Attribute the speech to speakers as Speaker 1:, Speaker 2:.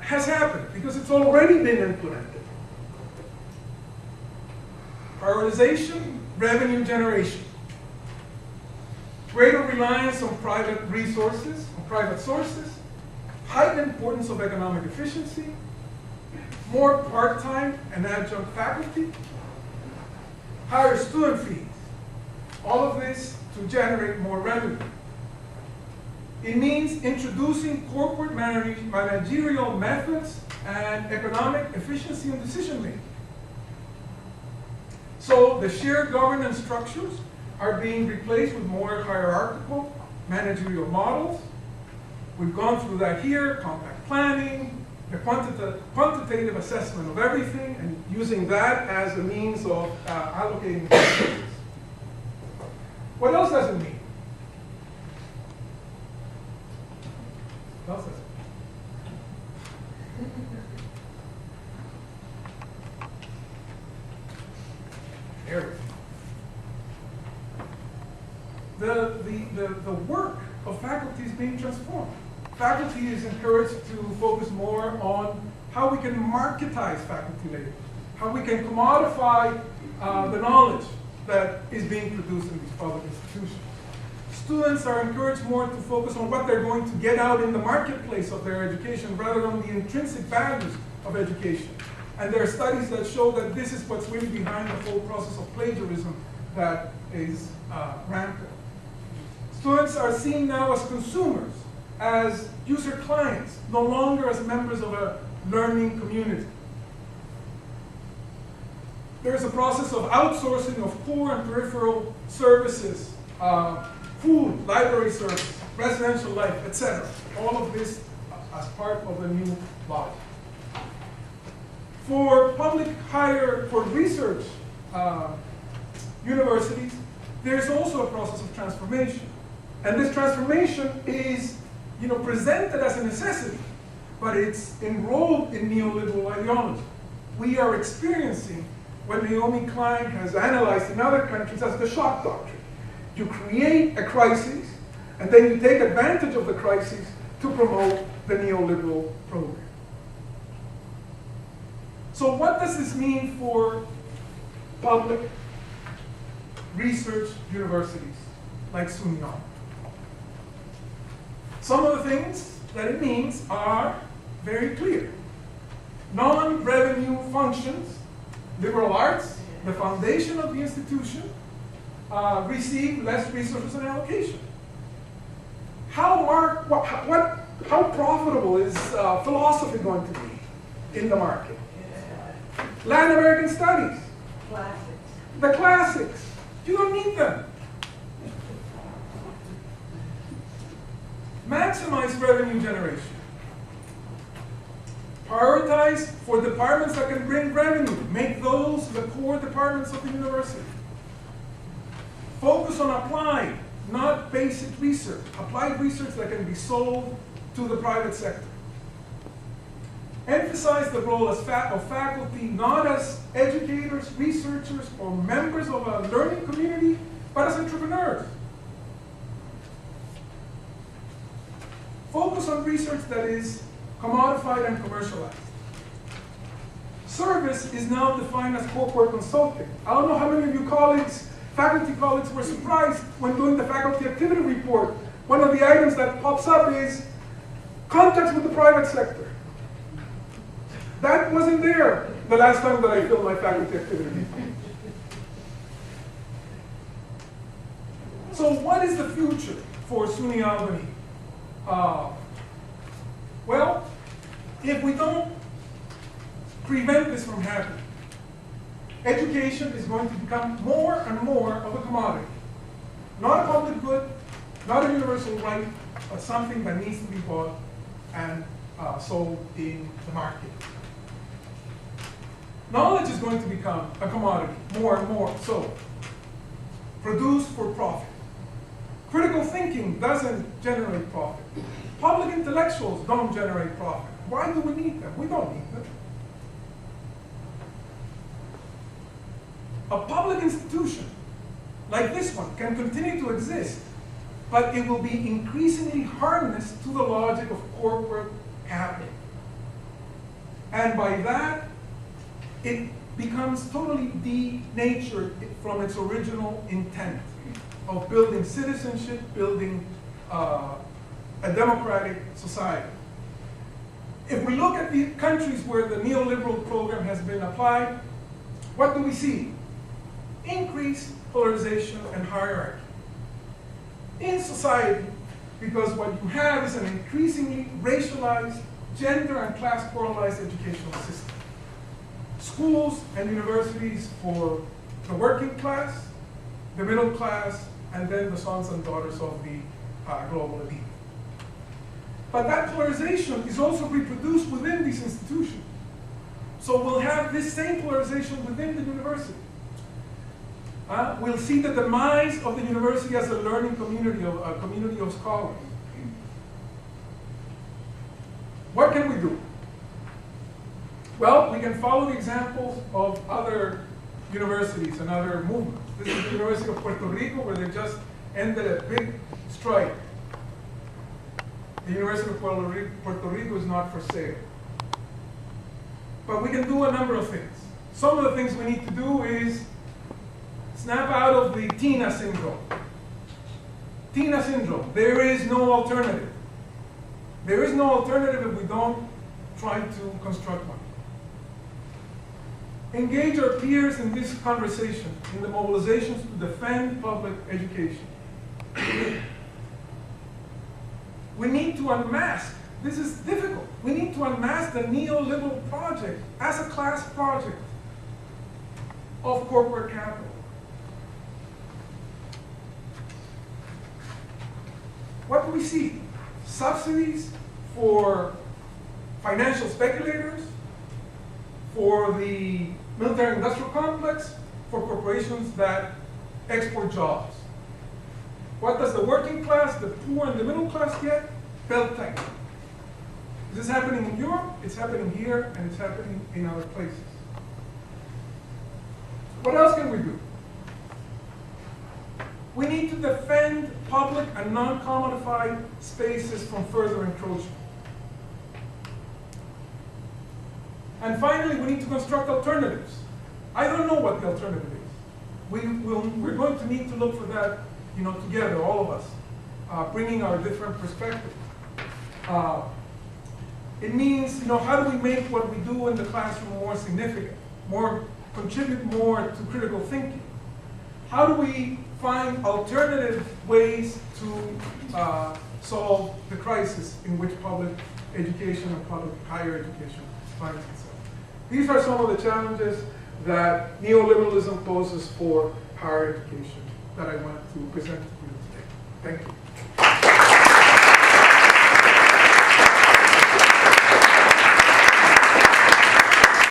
Speaker 1: has happened because it's already been implemented. Prioritization, revenue generation. Greater reliance on private resources, on private sources. Heightened importance of economic efficiency. More part-time and adjunct faculty. Higher student fees. All of this to generate more revenue. It means introducing corporate managerial methods and economic efficiency in decision making. So the shared governance structures are being replaced with more hierarchical managerial models. We've gone through that here, compact planning, the quantitative assessment of everything, and using that as a means of allocating resources. What else does it mean? What else does it mean? Everything. The work of faculty is being transformed. Faculty is encouraged to focus more on how we can marketize faculty labor, how we can commodify the knowledge that is being produced in these public institutions. Students are encouraged more to focus on what they're going to get out in the marketplace of their education rather than the intrinsic values of education. And there are studies that show that this is what's really behind the whole process of plagiarism that is rampant. Students are seen now as consumers, as user clients, no longer as members of a learning community. There's a process of outsourcing of core and peripheral services, food, library service, residential life, etc. All of this as part of the new body. For public higher, for research universities, there's also a process of transformation. And this transformation is presented as a necessity, but it's enrolled in neoliberal ideology. We are experiencing what Naomi Klein has analyzed in other countries as the shock doctrine. You create a crisis, and then you take advantage of the crisis to promote the neoliberal program. So what does this mean for public research universities like SUNY Albany? Some of the things that it means are very clear. Non-revenue functions, liberal arts, the foundation of the institution, receive less resources and allocation. How profitable is philosophy going to be in the market? Latin American studies.
Speaker 2: Classics.
Speaker 1: The classics. You don't need them. Maximize revenue generation. Prioritize for departments that can bring revenue. Make those the core departments of the university. Focus on applied, not basic research. Applied research that can be sold to the private sector. Emphasize the role of faculty not as educators, researchers, or members of a learning community, but as entrepreneurs. Focus on research that is commodified and commercialized. Service is now defined as corporate consulting. I don't know how many of you colleagues, faculty colleagues, were surprised when doing the faculty activity report. One of the items that pops up is contacts with the private sector. That wasn't there the last time that I filled my faculty activity report. So what is the future for SUNY Albany? Well, if we don't prevent this from happening, education is going to become more and more of a commodity. Not a public good, not a universal right, but something that needs to be bought and sold in the market. Knowledge is going to become a commodity, more and more so. Produced for profit. Critical thinking doesn't generate profit. Public intellectuals don't generate profit. Why do we need them? We don't need them. A public institution like this one can continue to exist, but it will be increasingly harnessed to the logic of corporate capital. And by that, it becomes totally denatured from its original intent of building citizenship, building a democratic society. If we look at the countries where the neoliberal program has been applied, what do we see? Increased polarization and hierarchy in society, because what you have is an increasingly racialized, gender and class pluralized educational system. Schools and universities for the working class, the middle class, and then the sons and daughters of the global elite. But that polarization is also reproduced within these institutions. So we'll have this same polarization within the university. We'll see the demise of the university as a learning community, a community of scholars. What can we do? Well, we can follow the examples of other universities and other movements. This is the University of Puerto Rico, where they just ended a big strike. The University of Puerto Rico is not for sale. But we can do a number of things. Some of the things we need to do is snap out of the TINA syndrome. TINA syndrome, there is no alternative. There is no alternative if we don't try to construct one. Engage our peers in this conversation, in the mobilizations to defend public education. We need to unmask, this is difficult, we need to unmask the neoliberal project as a class project of corporate capital. What do we see? Subsidies for financial speculators, for the military industrial complex, for corporations that export jobs. What does the working class, the poor, and the middle class get? Belt tightening. This is happening in Europe, it's happening here, and it's happening in other places. What else can we do? We need to defend public and non-commodified spaces from further encroachment. And finally, we need to construct alternatives. I don't know what the alternative is. We're going to need to look for that, together, all of us, bringing our different perspectives. It means, how do we make what we do in the classroom more significant, contribute more to critical thinking? How do we find alternative ways to solve the crisis in which public education and public higher education finds itself? These are some of the challenges that neoliberalism poses for higher education that I want to present to you today. Thank you.